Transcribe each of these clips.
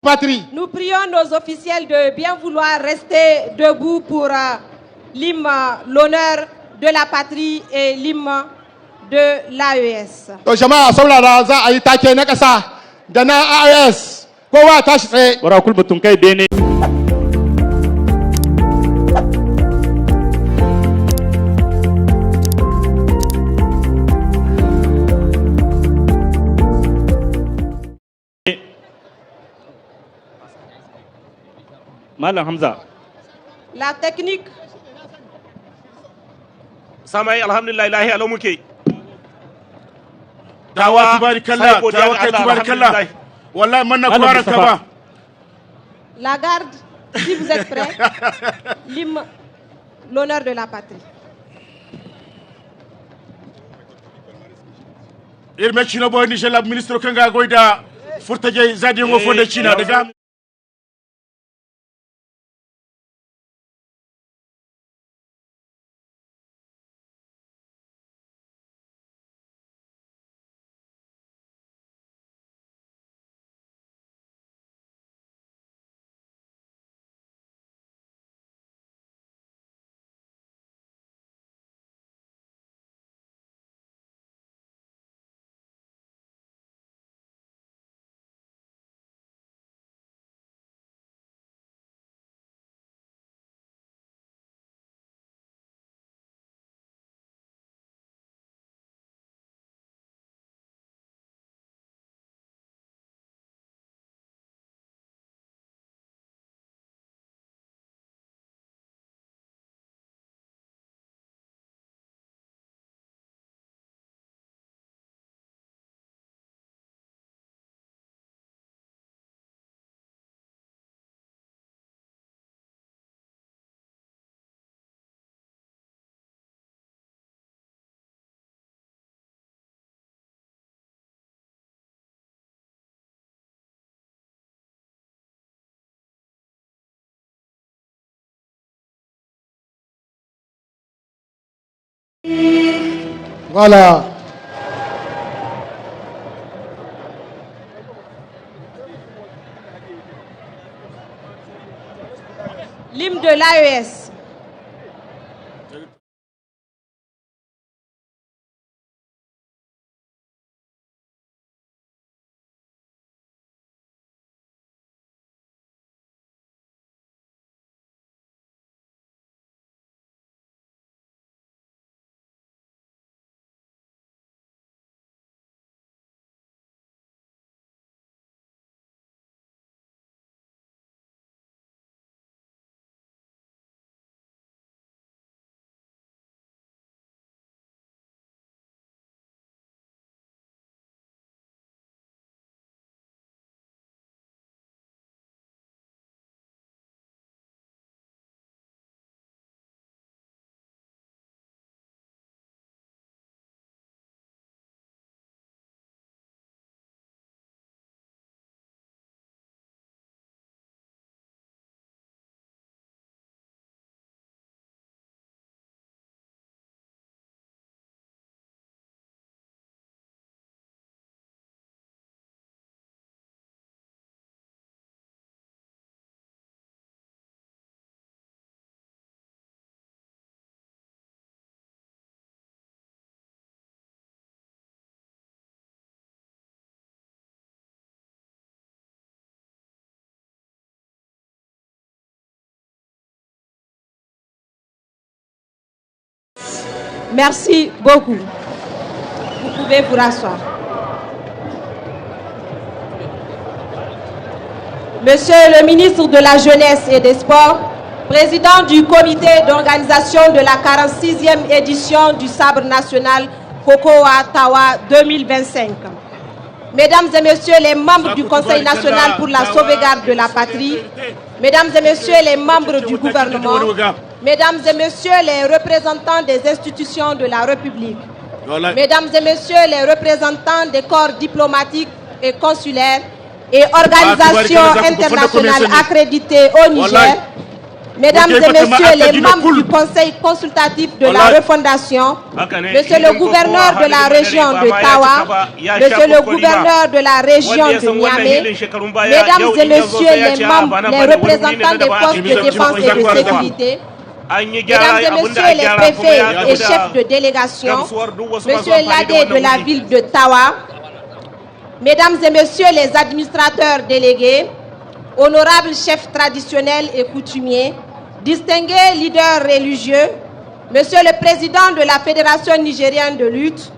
Patrie. Nous prions nos officiels de bien vouloir rester debout pour l'hymne, l'honneur de la patrie et l'hymne de l'AES. To jama'a saurara za a yi take na ƙasa da na AES. Kowa tashi tsaye. Wara kul batun kai bene. Malam Hamza. La technique. Samai alhamdulillah ilahi alo muke. Dawa tubarikallah, dawa kai tubarikallah. Wallahi manna kwara ka ba. La garde, si vous êtes prêts, l'hymne, l'honneur de la patrie. Irme chino boy ni jela ministre kanga goida furtaje zadi ngo fonde china daga. Voilà. L'hymne de l'AES. Merci beaucoup. Vous pouvez vous rasseoir. Monsieur le ministre de la Jeunesse et des Sports, président du comité d'organisation de la 46e édition du Sabre national Kokowa Tawa 2025. Mesdames et messieurs les membres du Conseil national pour la sauvegarde de la patrie, mesdames et messieurs les membres du gouvernement, mesdames et messieurs les représentants des institutions de la République, mesdames et messieurs les représentants des corps diplomatiques et consulaires et organisations internationales accréditées au Niger, Mesdames et messieurs les membres du Conseil consultatif de la refondation, Monsieur le gouverneur de la région de Tawa, Monsieur le gouverneur de la région de Niamey, Mesdames et messieurs les membres, les représentants des forces de défense et de sécurité, Mesdames et messieurs les préfets et chefs de délégation, Monsieur l'AD de la ville de Tawa, Mesdames et messieurs les administrateurs délégués, honorables chefs traditionnels et coutumiers, distingués leaders religieux, Monsieur le Président de la Fédération nigérienne de lutte,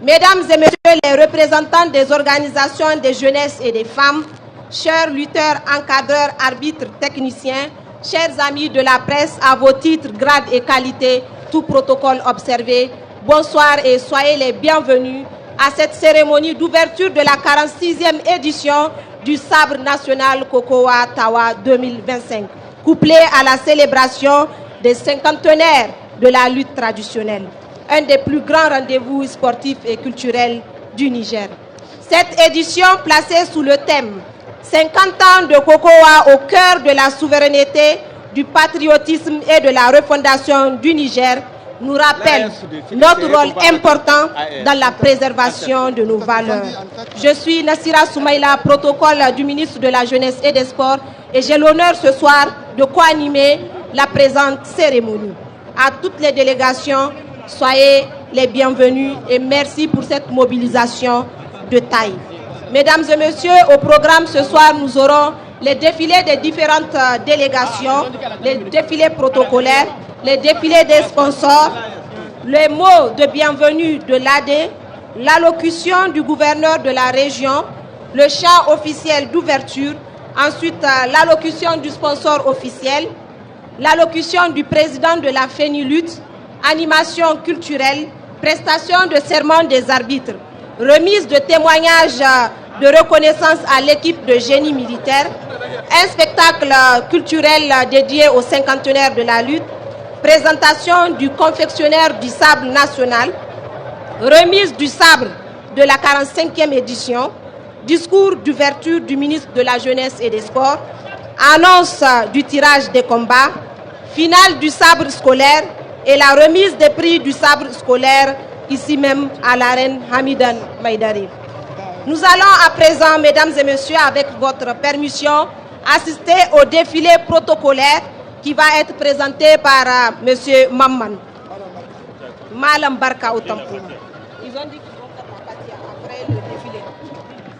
Mesdames et messieurs les représentants des organisations des jeunesses et des femmes, chers lutteurs, encadreurs, arbitres, techniciens, chers amis de la presse, à vos titres, grades et qualités, tout protocole observé, bonsoir et soyez les bienvenus à cette cérémonie d'ouverture de la 46e édition du Sabre national Kokowa Tawa 2025, couplé à la célébration des cinquantenaires de la lutte traditionnelle, un des plus grands rendez-vous sportifs et culturels du Niger. Cette édition placée sous le thème 50 ans de Kokowa au cœur de la souveraineté, du patriotisme et de la refondation du Niger nous rappelle notre rôle important dans la préservation de nos valeurs. Je suis Nassira Soumaïla, protocole du ministre de la Jeunesse et des Sports, et j'ai l'honneur ce soir de co-animer la présente cérémonie. À toutes les délégations, soyez les bienvenus et merci pour cette mobilisation de taille. Mesdames et messieurs, au programme ce soir, nous aurons les défilés des différentes délégations, les défilés protocolaires, les défilés des sponsors, les mots de bienvenue de l'AD, l'allocution du gouverneur de la région, le chant officiel d'ouverture, ensuite l'allocution du sponsor officiel, l'allocution du président de la FENILUT, animation culturelle, prestation de serment des arbitres, remise de témoignages de reconnaissance à l'équipe de génie militaire, un spectacle culturel dédié au cinquantenaire de la lutte, présentation du confectionnaire du sabre national, remise du sabre de la 45e édition, discours d'ouverture du ministre de la Jeunesse et des Sports, annonce du tirage des combats, finale du sabre scolaire et la remise des prix du sabre scolaire ici même à l'arène Hamidan Maïdari. Nous allons à présent, mesdames et messieurs, avec votre permission, assister au défilé protocolaire qui va être présenté par monsieur Mamman. Malam Barka au Tampou. Ils ont dit qu'ils vont faire la partie après le défilé.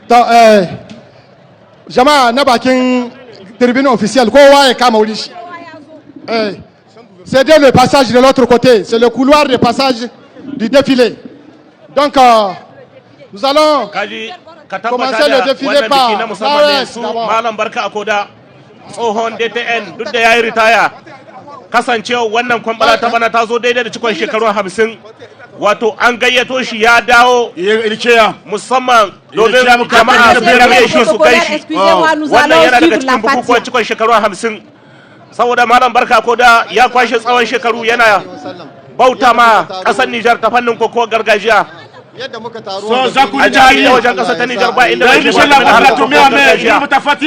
Donc, Jama Nabakin, tribune officielle, Kowa et Kamaulish. C'est le passage de l'autre côté, c'est le couloir de passage du défilé. Donc, nous allons commencer le défilé par Malam Barka Akoda, tsohon DTN, duk da ya yi ritaya. Kasancewa wannan kwambala ta bana ta zo daidai da cikon shekaru 50. Wato an gayyato shi ya dawo musamman domin jama'a da birane shi su kai shi. Wannan yana daga cikin bukukuwan cikon shekaru 50. Saboda Malam Barka Akoda ya kwashe tsawon shekaru yana bauta ma ƙasar Nijar ta fannin kokowar gargajiya. yadda muka taro a jihar da wajen ƙasar ta Nijar ba inda bai shi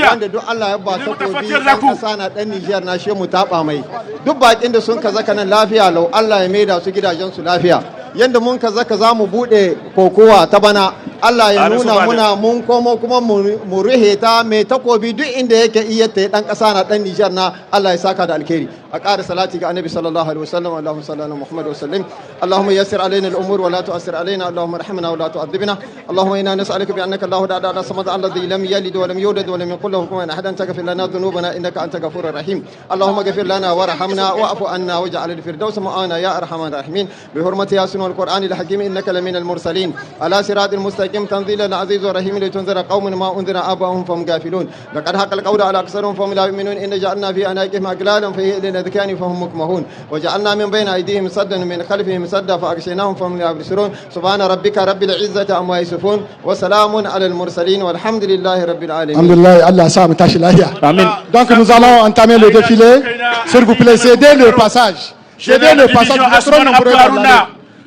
wanda duk Allah ya ba takobi ƙasa na ɗan Nijar na shemu taɓa mai duk baƙin da sun kaza kanan lafiya lau Allah ya maida su gidajensu lafiya yadda mun kaza ka za mu buɗe kokowa ta bana Allah ya nuna muna mun komo kuma mu rihe ta mai takobi duk inda yake iya ta dan kasa na dan Nijar na Allah ya saka da alkhairi a ƙara salati ga Annabi sallallahu alaihi wasallam Allahumma salli ala Muhammad wa sallim Allahumma yassir alaina al-umur wa la tu'assir alaina Allahumma arhamna wa la tu'adhibna Allahumma inna nas'aluka bi annaka Allahu da'ada samad alladhi lam yalid wa lam yulad wa lam yakul lahu kufuwan ahad taghfir lana dhunubana innaka anta ghafurur rahim Allahumma ighfir lana warhamna wa'fu anna waj'al al-firdaws ma'ana ya arhamar rahimin bi hurmati yasin wal qur'an al-hakim innaka lamin al-mursalin ala siratil mustaqim تنزيل العزيز الرحيم لتنذر قوم ما انذر اباهم فهم غافلون لقد حق القول على اكثرهم فهم لا يؤمنون ان جعلنا في اناقهم اغلالا فهي الى الاذقان فهم مكمهون وجعلنا من بين ايديهم سدا من خلفهم سدا فاغشيناهم فهم لا يبصرون سبحان ربك رب العزه عما يصفون وسلام على المرسلين والحمد لله رب العالمين الحمد لله الله سامع تاشي لاهيا امين donc nous allons entamer le défilé s'il vous plaît cédez le passage cédez le passage nous serons nombreux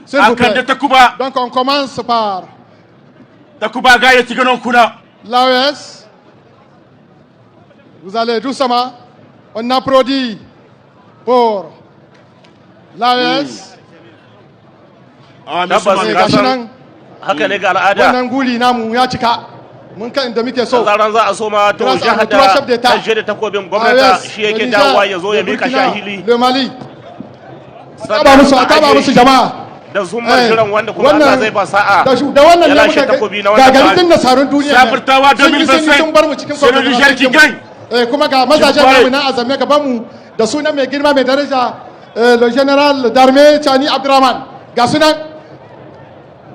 s'il vous plaît donc on commence par l'AES, vous allez doucement, on applaudit pour l'AES. haka ne ga al'ada wannan guli namu ya cika mun kan inda muke so zaran za a so ma to jihar da kashe da takobin gwamnati shi yake dawowa ya zo ya mika shahili le Mali ataba musu jama'a da zumar jiran wanda kuma Allah zai ba sa'a da wannan ne muka ga garin nasarun duniya safirtawa 2025 sun bar mu cikin kwamfani kuma ga mazajen namu na azame gaban mu da sunan mai girma mai daraja le général d'armée Chani Abdurrahman ga sunan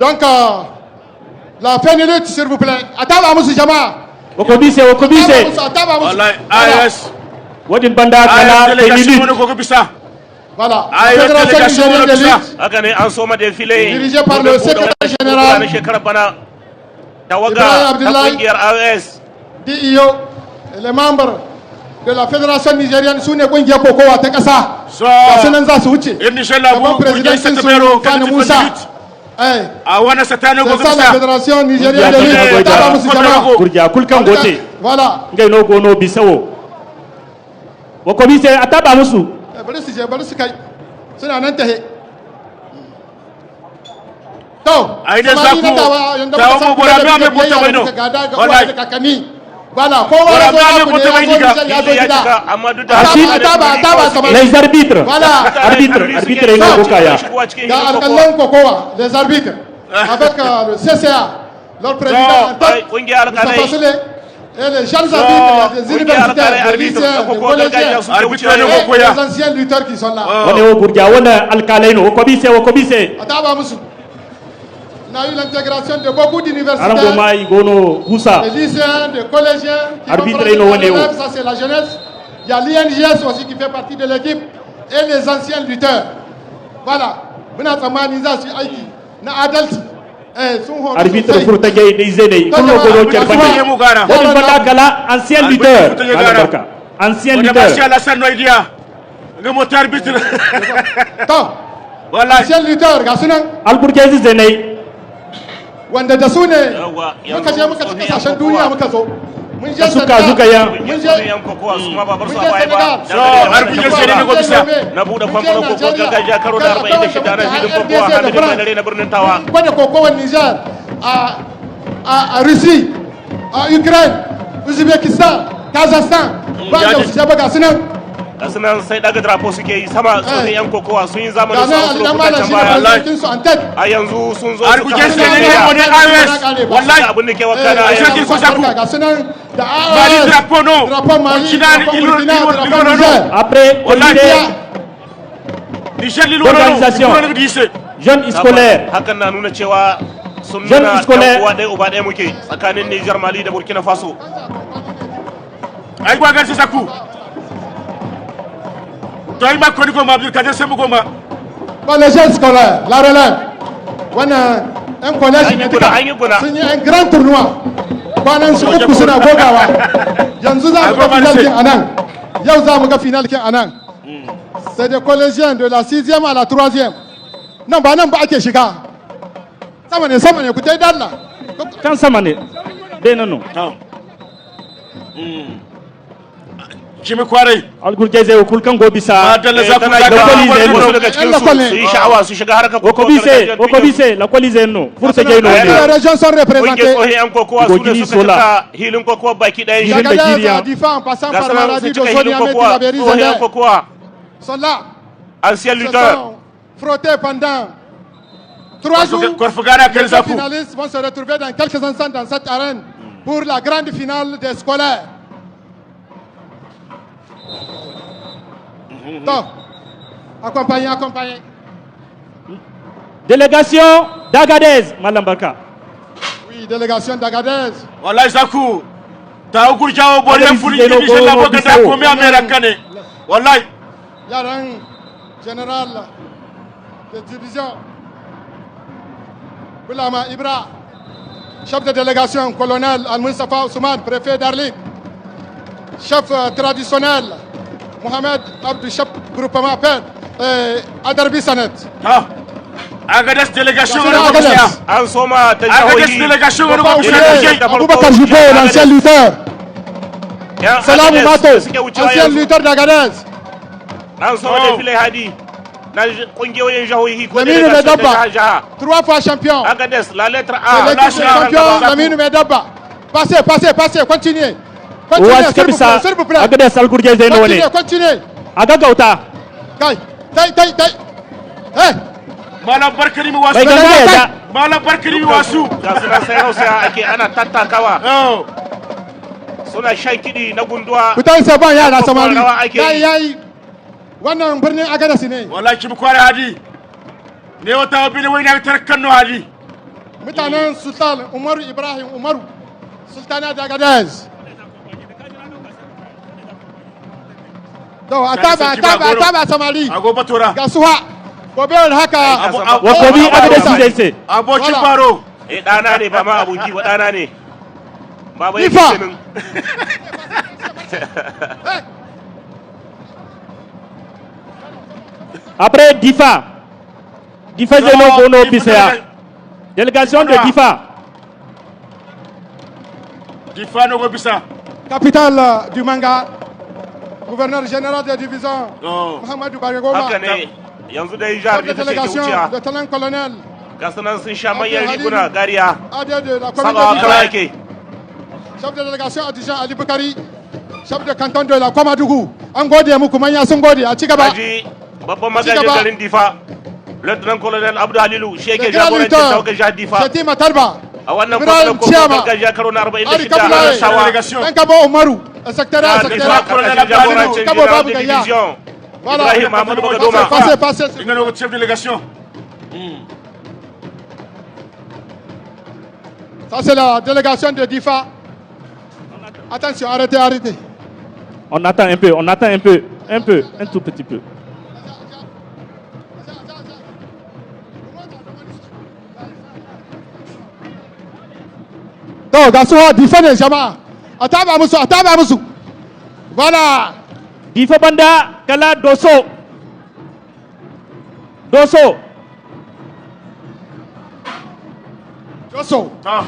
donc la fin de lutte s'il vous plaît ataba musu jama'a Okobise ataba musu wallahi AS wadin banda kala délégation ko bisa voilà fédération nigérienne de lutte haka ne an soma défilé dirigé par le secrétaire général na shekarar bana tawaga ta kungiyar AS DIO les membres de la fédération nigérienne sune kungiyar kokowa ta kasa ga sunan za su wuce inshallah gaban president su Kane Musa a wannan satano go c'est ça la fédération nigérienne de lutte ta ba musu jama'a kurja kulkan gote voilà ngai no gono bisawo Okobise ataba musu bari su kai suna nan tahe to ai da zaku tawo mu bora ba me bota baino wallahi kakani voilà kowa ya zo gida amma duk da ataba les arbitres voilà arbitre ne bokaya ga alƙalan kokowa les arbitres avec le CCA leur président kungiyar alƙalai et les jeunes arbitres des universitaires, des lycéens, des collégiens, les anciens lutteurs qui sont là. Ataba Musu. On a eu l'intégration de beaucoup d'universitaires, des lycéens, des collégiens qui font ça c'est la jeunesse. Il y a l'INGS aussi qui fait partie de l'équipe et les anciens lutteurs. Voilà. Vous n'avez pas aiki na adalci. arbitre furta gay de izene kullo godo cerbani woni banda kala ancien lutteur barka ancien lutteur masha Allah sanno idiya ngamo arbitre to wallahi ancien lutteur ga sunan alburgezi zenai wanda da su ne muka je muka ci kasashen duniya muka zo mun je suka ya mun je yan kokowa su ma babar su a baya ba arbitre ne go bisa na buɗe kwamfano koko gargajiya karo da 46 na filin kokowa hannun mai dare na birnin tawa gwada kokowar Niger a Russie a Ukraine Uzbekistan Kazakhstan ba da su jaba ga sunan sai daga drapo suke yi sama su ne yan kokowa sun yi zamanin su lokutan baya a yanzu sun zo arbitre ne wani AS wallahi abin da ke wakana a yanzu ga sunan da Mali drapeau no Mali après l'organisation jeune scolaire hakan na nuna cewa sun nuna uwa ɗaya uba ɗaya muke tsakanin Niger Mali da Burkina Faso ai kwa gansi saku to ai ma ko ni ko ma Abdul Kader Sembo ma ba les jeunes scolaires la relève wannan un collège ne sun yi un grand tournoi kwanan su uku suna gogawa yanzu za mu ga final kin anan yau za mu ga final kin anan c'est des collégiens de la 6e à la 3e nan ba ake shiga sama ne ku dai dalla kan sama ne dai nan no kimi kware algurgeze ko kulkan go bisa dalla za ku da wasu daga cikin su yi sha'awa su shiga harkar okobise la colise no furta jeyno les régions sont représentées kungiyar tsohon kokowa su ne suka cika hilin kokowa baki ɗaya Agadez, Difa, en passant par Maradi, Dozoni, Ahmed, Tilaberi, Zender sont là. Ancien Ils se lutteur sont frottés pendant 3 jours. Les deux finalistes vont se retrouver dans quelques instants dans cette arène pour la grande finale des scolaires. Donc, accompagné. délégation d'Agadez Malambaka. Oui, délégation d'Agadez. wallahi zaku ta gurjawo bolen furi ni je la boka ta ko me amera kane wallahi Yaran général de division Boulama Ibra, chef de délégation colonel Al-Mustafa Ousmane, préfet d'Arlit, chef traditionnel Mohamed Abdou, chef groupement PED, Adarbi Sanet. Agadez délégation an soma ta Agadez jahohi délégation Aboubakar Jibo, l'ancien lutteur. Salamou Mato, ancien lutteur d'Agadez. an so da file hadi na kungiyoyin jahohi ko Lamine da Medabba, jaha 3 fois champion. Agadez la lettre C'est A l'équipe de champion Lamine Medabba. Passez, continuez. Continuez, s'il vous plaît. Agadez Algourdier Zeno wani. Continuez. Aga gauta. Kai. Hey. Malam barkari mu wasu. Bai ganga ya ja. Malam barkari mu wasu. ga su nan sai hausa ake ana tattakawa Oh. suna shan kiɗi na gunduwa Putain, c'est bon, yara samari. rawa ake yi. Yayi. Wannan birnin Agadez ne. Wallahi ki kware hadi. Ne wata bi ne wai na tarkan no hadi. Mutanen Sultan Umaru Ibrahim Umaru. Sultana da Agadez. To, ataba samari. Ago batora. Gasuwa. Gobe haka. Wa kobi Agadez zai sai. Abocin Voilà. baro. ɗana ne ba ma aboki ba ɗana ne baba yake Difa. kenan Après Difa. Difa Zeno Bono Bisea. Délégation de Difa. Difa no go bisa. Capitale du manga. Gouverneur général de division. Oh. Mohamedou Barigoma. haka ne yanzu dai jihar Chef de da take délégation, wuciya lieutenant colonel. ga su nan sun sha manyan riguna gariya AD de la commune sabawa de kawai Difa. ake Chef de délégation adjoint Ali Bukari. Chef de canton de la Komadougou. An gode muku manya sun gode a ci gaba. Haji babban magajin Cigaba. garin Difa Lieutenant Colonel Abdou Halilu shi Le yake grand jagorancin lutteur, tawagar jihar Difa Shetima Talba. a wannan Ibrahim kwallon Chiyama. gargajiya karo na Ali 46 Kabulaye. a Shawa Délégation. Dan Kabo Umaru. Secteur da secteur. Difa karkashin jagorancin Kabo General Babu de Gaya. Division Voilà. Ibrahim Mahamadou Bagadoma Passez. Ina no chef délégation. Ça c'est la délégation de Difa. Attention, arrêtez. On attend un peu. Un tout petit peu. To ga su Difa ne jama'a. A taba musu. Voilà. Difa banda kala Doso. Dosso. Ah.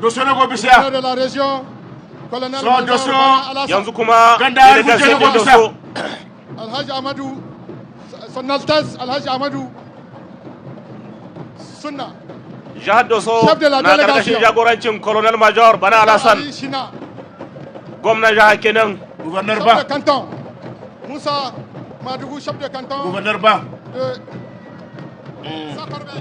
Doso no go bisa. Gouverneur de la région. Colonel So, Major Dosso. Bala Alassane. yanzu kuma Ganda delegation Alhaji din Doso. Doso Alhaji Amadou. Son Altesse Alhaji Amadou. Sunna. jihar Doso Chef de la na délégation. karkashin jagorancin Colonel Major Bana Alassane Ali Shina. gwamnan jihar kenan Gouverneur Chef ba. de canton. Moussa Madougou, chef de canton Gouverneur ba. de Sakorbe.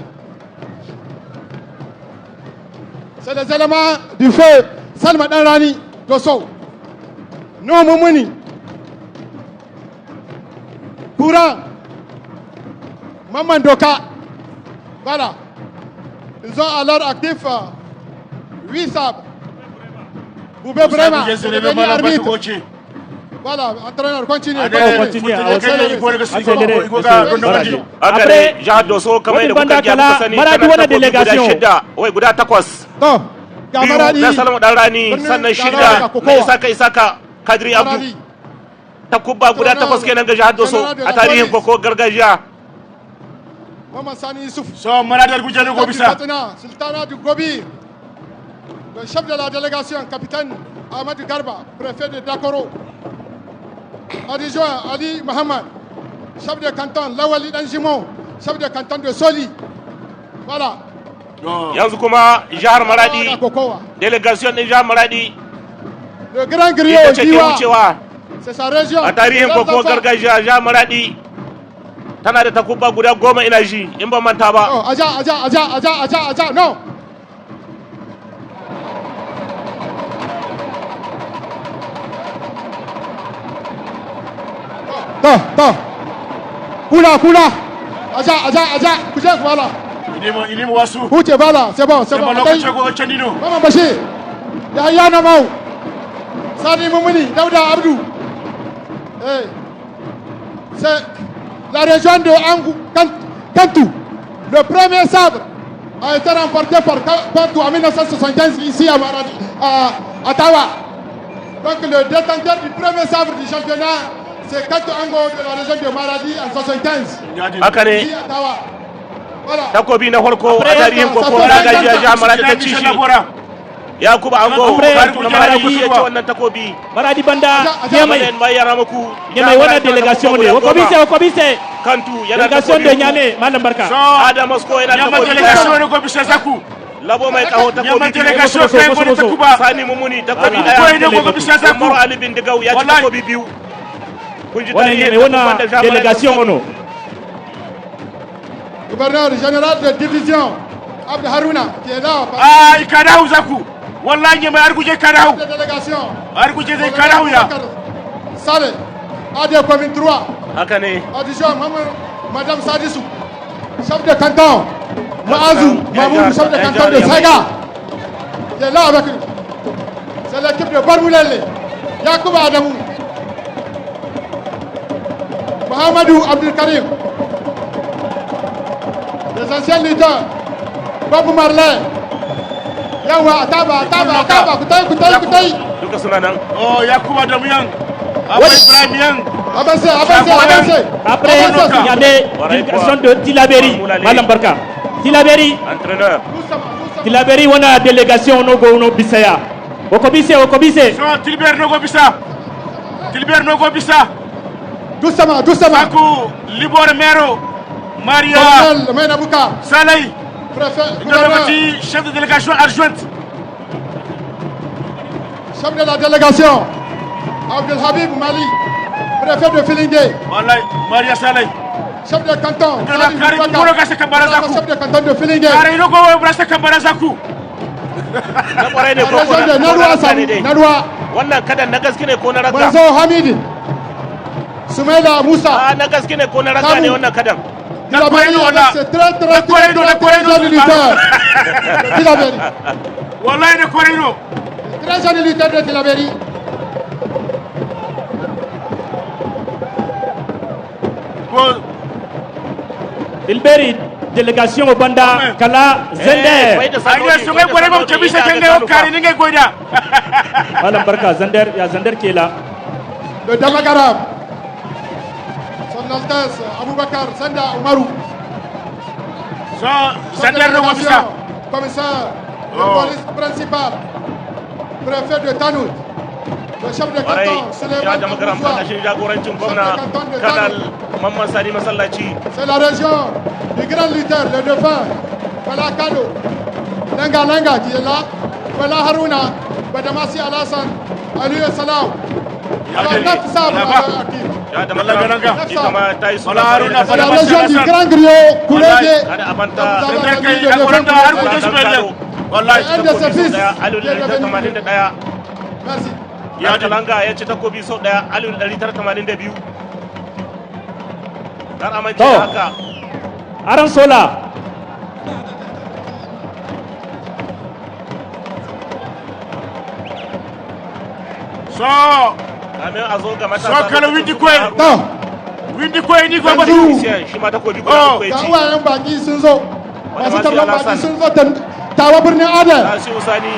C'est les éléments du feu Salma Danrani Dosso. Non Moumouni. Courant. Maman Doka. Voilà. Ils ont à leur actif 8 sabres. Boubé Brema. Bien C'est se devenu lever malam arbitre. batu goce. Voilà, entraîneur, continue. continue. haka ne jihar Doso kamar yadda kuka ji kuka sani Maradi tana wannan takobi guda delegation. shida wai guda takwas Donc, biyu Gamaradi, na Salma Dan Rani birnin sannan Garawa shida da Kokowa. na Isaka Kadri Abdu Gamaradi, takubba guda takwas kenan ga jihar Doso a tarihin koko gargajiya Maman Sani Youssouf. So maradar guje no go bisa. Fatina, Sultana du Gobi. Le chef de la délégation, capitaine Ahmed Garba, préfet de Dakoro. Adjoint Ali Mohamed, chef de canton Lawali Danjimo, chef de canton de Soli. Voilà. yanzu kuma jihar Maradi Da Kokowa. delegation din jihar Maradi Le grand griot ita ce ke Diwa, wucewa c'est sa région. a tarihin Les koko enfants. gargajiya jihar Maradi tana da takubba guda 10 ina ji in ban manta ba Oh, Aja, non. To. Kula. Aja, kuje, voilà. Ini wasu. Huce, voilà, c'est bon. Sama Attends. lokacin go candino. Maman Bachir, Yahya Namau, Sani Moumouni, Daouda Abdou. C'est la région de Kantou. Le premier sabre a été remporté par Kantou en 1975 ici à Maradi, à Tawa. Donc le détenteur du premier sabre du championnat, c'est Kantou Ango de la région de Maradi en 1975. haka ne Ici à Tawa. Voilà. takobi na farko a tarihin koko gargajiya jihar Maradi ta ci shi Yakubu Ango Après, na Maradi ya ci wannan takobi. Maradi Banda Nyamai mai yara muku. Nyamai wannan delegation ne. Okobise. Kantu yana delegation de Nyame Malam Barka. Adam Mosko yana Nyama takobi. delegation ne Okobise Zaku. Labo mai kawo takobi. Nyama delegation kai ko takuba. Sani Mumuni takobi Ko ne Okobise Zaku. Umar Ali bin Digau ya ci takobi biyu. Kun ji Wannan tarihi ne wannan delegation ono. Gouverneur général de division Abd Harouna qui est là. Ah, Ikadaou Zaku. Wallahi Nyama arguje Ikadaou. De délégation. Arguje de Ikadaou ya. Saleh, AD commune 3. Haka ne. Adjoint Madame Sadissou. Chef de canton. Maazou Mamoud, chef de canton de Saga. Qui est là avec nous. C'est l'équipe de Barmoulele. Yacouba Adamou. Mohamedou Abdul Karim. Les anciens leaders. Bob Marley. Yawa Ataba. Kutai. Duka suna nan. Oh, Yakuba Adamu yang. Abba Ibrahim yang. Avancez. Après, il y a des délégations de Tilaberi Malam Barka. Tilaberi Entraîneur. Tilaberi wana délégation no Bisaya. Okobise. So Tilber Nogo Bisa. Doucement. Zaku Libor Mero. Maria Colonel Maynabouka. Saleh. Préfet. Gouverneur, chef de délégation adjointe. Chef de la délégation. Abdel Habib Mali. Préfet de Filingué. Wallahi Maria Saleh. Chef de canton. Karim Mouroga se Kambara Zaku. Chef de canton de Filingué. Karim Nogo Brasa Kambara Zaku. Na kwarai ne ko La région de Nadoua Sani. Nadoua. Wannan kadan na gaske ne ko na raga? Manzo Hamidi. Soumaïla Moussa. Na gaske ne ko na raga ne wannan kadan? Tilaberi, c'est très jeune lutteur. Tilaberi. Wallahi ne Korino. Très jeune lutteur de Tilaberi. Tilberi délégation au Banda Kala Zender. Aïe, ce mec vraiment que bisa kenga okari ninge goida. Malam Barka Zender qui est là. Le Damagaram. Son Altesse Aboubakar Sanda Oumarou. So Zander no bisa. Commissaire de police principal. Préfet de Tanout. Le chef de canton ya da magaram ta shi jagorancin gwamna Kanal Mamman Sani Masallaci. C'est la région du grand lutteur, le défunt Fela Kado, Nanga qui est là, Fela Harouna, Badamasi Alassane, Aliou Salam. Il y a 9 sabres actifs. Ya da magaram ita ma ta yi suna C'est la région du grand griot, Koulégué. Ada abanta Un de ses fils. Aliou 1981. Merci. Ya Kalanga ya ci takobi sau daya Aliou 1982. Kar amince da haka. Aran Sola. So Amin a zo ga matasa. So kala windi koy. Non. Windi koy ni ko Yanzu. batu. Shi ma takobi guda uku ya Ga ci. uwayen baki sun zo. Masu Masu tarban Alasan. baki sun zo tawa birnin Adel. Tashi Usani.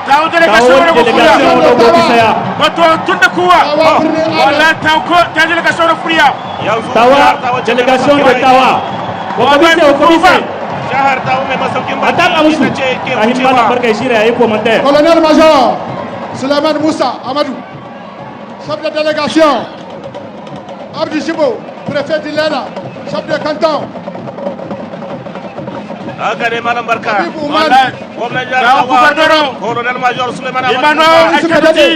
Tawo Tawon delegation no délégation kuya. no Bisaya. Wato tunda kuwa. Tawa birnin Adel. Wallahi tawo ko ta delegation no kuya. Yanzu Tawa délégation de Tawa. Okobise. Jihar Tawa mai masaukin baki. Attaque à Moussou. ita ce ke Rahim Malam wucewa. Barka Ishira et commentaire. Colonel-major Suleiman Moussa Amadou, chef de délégation. Abdi Jibo, préfet d'Ilela, chef de canton. Haka ne Malam Barka. Habib Oumar, Wallahi. Gwamnan jihar Ga Tawa. gubernoro. Colonel Major Suleiman Emmanuel Akadati.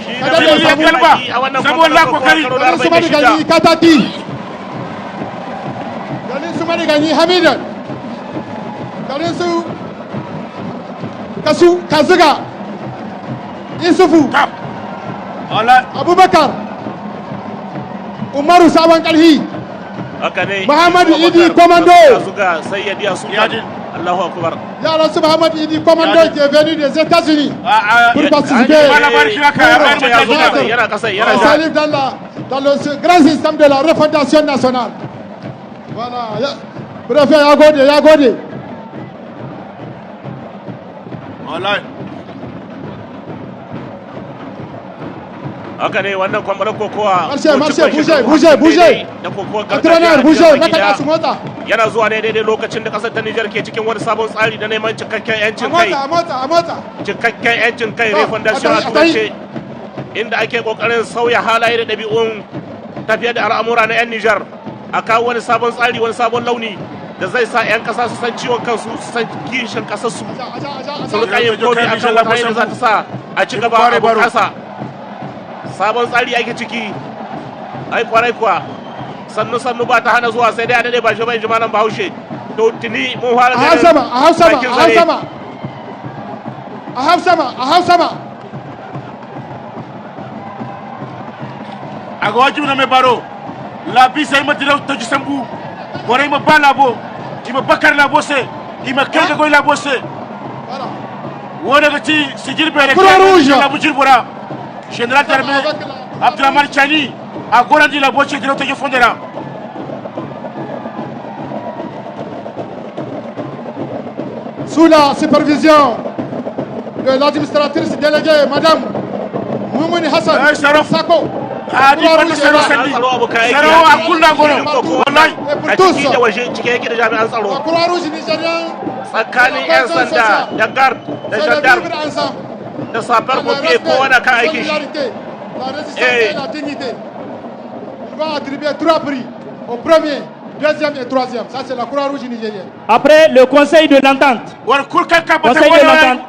Shi Kada ne da mai samu kalba. baki a wannan Saboda kwamfutar kokari. karo da Ganin Sumani 46. Gani Katati. Ganin Sumani Gani Hamidan. Ganin su Kasu Kazuga. Isufu. Kap. Wallahi. Abubakar. Umaru Sabon Kalhi. Haka ne. Muhammadu Idi Komando. Suga Sayyidi Asuman. Yadin. Allahu Akbar. Yaran su Muhammad Idi Komando qui est venu des États-Unis pour participer Wala barki haka ya bayar Ya zo mata. yana kasa au yana salut dans le grand système de la refondation nationale. Voilà. Préfet ya gode. Wallahi. haka ne wannan kwambalar kokowa bougez da kokowar entraîneur bougez mataka su motsa yana zuwa ne daidai lokacin da kasar ta Nijar ke cikin wani sabon tsari da neman cikakken yancin kai a motsa cikakken yancin kai refondation a turance inda ake kokarin sauya halaye da ɗabi'un tafiya da al'amura na 'yan Nijar a kawo wani sabon tsari wani sabon launi da zai sa 'yan kasa su san ciwon kansu su san kishin kasarsu su rika yin komi a kan wata da za ta sa a ci gaba a bunƙasa sabon tsari ake ciki ai kwarai kuwa sannu ba ta hana zuwa sai dai a daɗe ba shi bai ji malam Bahaushe to tuni mun fara a hau sama a ga wajibi na mai baro labi sai ma dilau ta jisambu borai ma ba labo ima bakar labo se ima kai ga goy labo se wona ga ci sigil bere labo jirbura général d'armée Abdraman Chani a gorandi labo ce dilau ta fondera sous la supervision de l'administratrice déléguée madame Moumouni Hassan Sako Adi wani tsaro sandi tsaro a kulla goro wallahi a ciki da waje cike yake da jami'an tsaro tsakanin 'yan sanda da guard da gendarme da sapeur pompier kowa da kan aikin shi il va attribuer 3 prix au premier, deuxième et troisième. Ça c'est la Croix-Rouge nigérienne. Après le conseil de l'entente. Conseil de l'entente.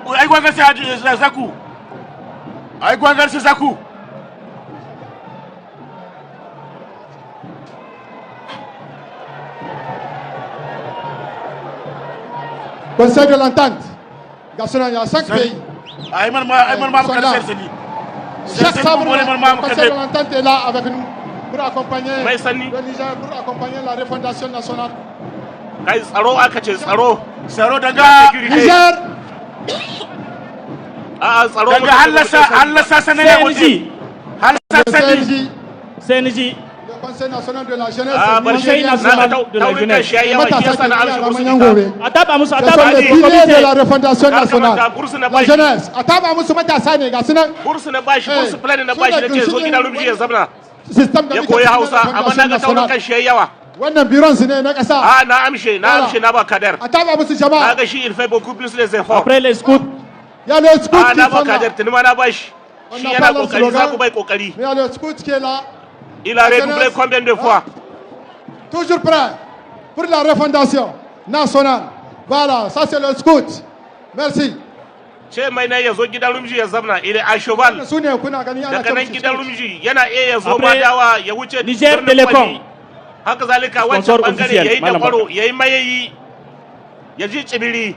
Aïe Zakou. Conseil de l'entente. Il y a 5 pays. Chaque sabre, le Conseil de l'entente est là avec nous pour accompagner le Niger, pour accompagner la refondation nationale. Niger. CNJ. Le Conseil national de la jeunesse. Conseil national de la jeunesse. Ce sont les piliers de la refondation nationale. La jeunesse. Système ya koyi Hausa amma na ga taurin kan shi yawa wannan biron su ne na kasa na amshe na ba kadar a taba musu jama'a kaga shi il fait beaucoup plus les efforts après les scouts il y a le scout na ba kadar tuni ma na bashi shi yana kokari za ku bai kokari mais il y a le scout qui est là il a redoublé combien de fois toujours prêt pour la refondation nationale voilà ça c'est le scout merci ce mai na yazo gidan rumji ya zamna ile a shoval daga nan gidan rumji yana iya yazo madawa ya wuce Niger Telecom haka zalika wancan bangare yayi da kwaro yayi mayayi ya ji tsibiri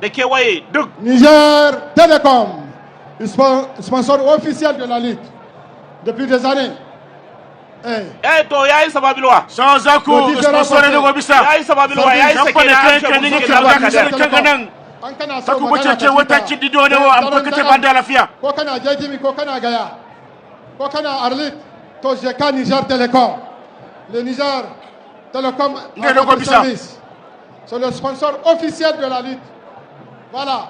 da kewaye duk Niger Telecom sponsor officiel de la lutte depuis des années to yayi sababilwa sans Zakou sponsor ne go bisa yayi sababilwa yayi sakina Zakou bace ce wata cin dido ne wa an fakata banda lafiya ko kana jejimi ko kana gaya ko kana arlit to je ka Niger Telecom le Niger Telecom c'est le sponsor officiel de la lutte voilà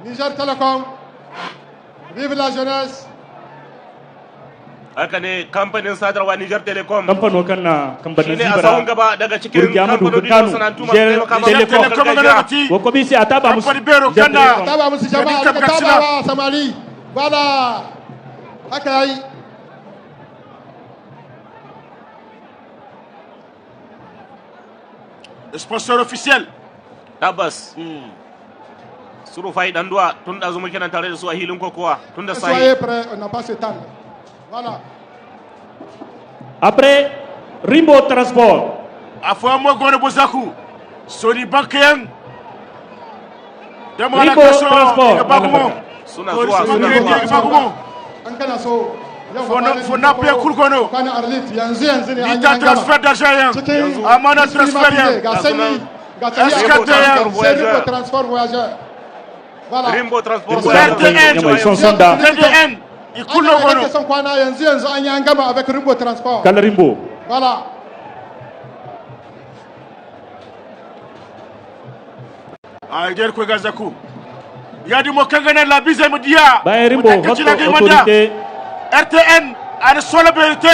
Niger Telecom vive la jeunesse haka ne kamfanin sadarwa Niger Telecom kamfano kan na kamfanin zibara shine a sahun gaba daga cikin kamfanoni da masana'antu masu taimaka Telecom ko komisi a taba musu taba musu jama'a ka taba wa samari voilà haka yayi sponsor officiel tabbas Surufai Danduwa tun da zuma kenan tare da su a hilin kokowa tun da sai soyez prêts on n'a pas ce temps voilà après Rimbo Transport afuwa mo gone bo Zakou soni bankayan dama Rimbo Transport suna zuwa an kana so faut n'appeler Koulgono. Il t'a transfert d'argent. Amana transfert. Rimbo Transport Voyageur. Voilà. Rimbo Transport Voyageur. TDN. Il coule le gono. Avec Rimbo Transport. Quel Rimbo? Voilà. Aïder Kougazakou. Il y a du Mokangana la bise me dia. Rimbo, votre autorité RTN a une seule vérité.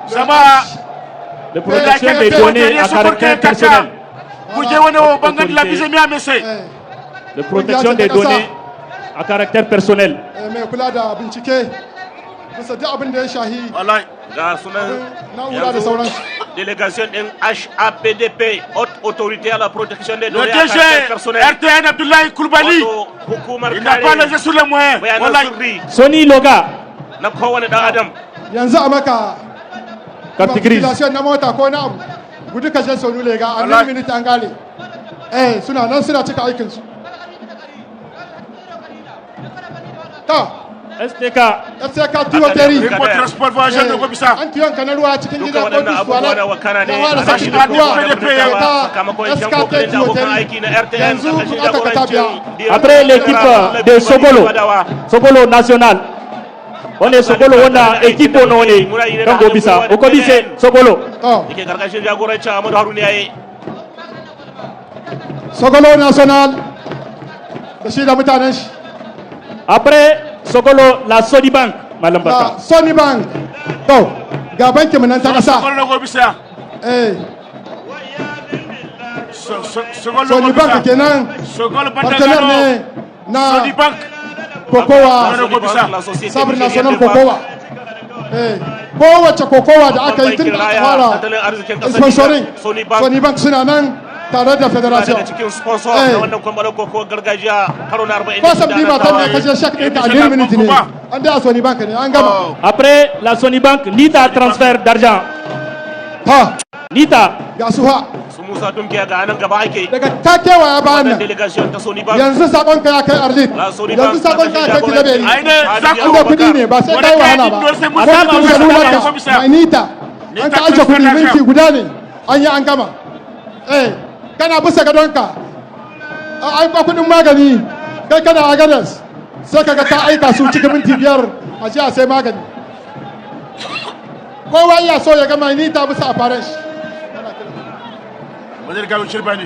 Ça va. De protection des données à caractère personnel. De protection des données à caractère personnel. Délégation d'un HAPDP, haute autorité à la protection des données à caractère personnel. RTN Abdoulaye Koulibaly, il n'a pas laissé sur les moyens. Sony Loga. Yanzu a maka population na mota ko na abu gudu ka je sonu lega a nan minute an gale suna nan suna cika aikin su ta STK tuyoteri transport voyageur de Gobisa an tuyon kana ruwa cikin gida ko duswala da wani sashi da ruwa SKT tuyoteri yanzu aka ka tabiya. Après l'équipe de Sokolo national. On est Sokolo, on a équipe on est dans Gobisa. Au Gobisa, Sokolo. Sokolo national. Après Sokolo, la Sony Bank, Malam Baka. La Sony Bank. Donc, Gabin qui maintenant ça. Sokolo Gobisa. Sony Bank qui est nan. Partenaire na Sony Bank. Kokowa Sabre National Kokowa kowace kokowa da aka yi tun da aka fara sponsoring Sony Bank suna nan tare da federation ko sabbi ba ta ne kashe shak ɗinka a 10 minutes ne an da Sony Bank ne an gama. Après la Sony Bank, Nita transfert d'argent. Nita ga su ha Musa Dumkiya ga nan gaba ake daga takewa ya ba nan delegation ta Sony Bank yanzu sakon ka ya kai Arlit yanzu sakon ka ya kai Tilaberi an da kudi ne ba sai kai wahala ba a kan salula mai nita an ka aje kudi minti guda ne an yi an gama kana bisa gadonka an ba kudin magani kai kana a gadas sai kaga ka aika su cikin minti 5 a ji a sai magani kowa ya so ya ga mai nita bisa a faran shi.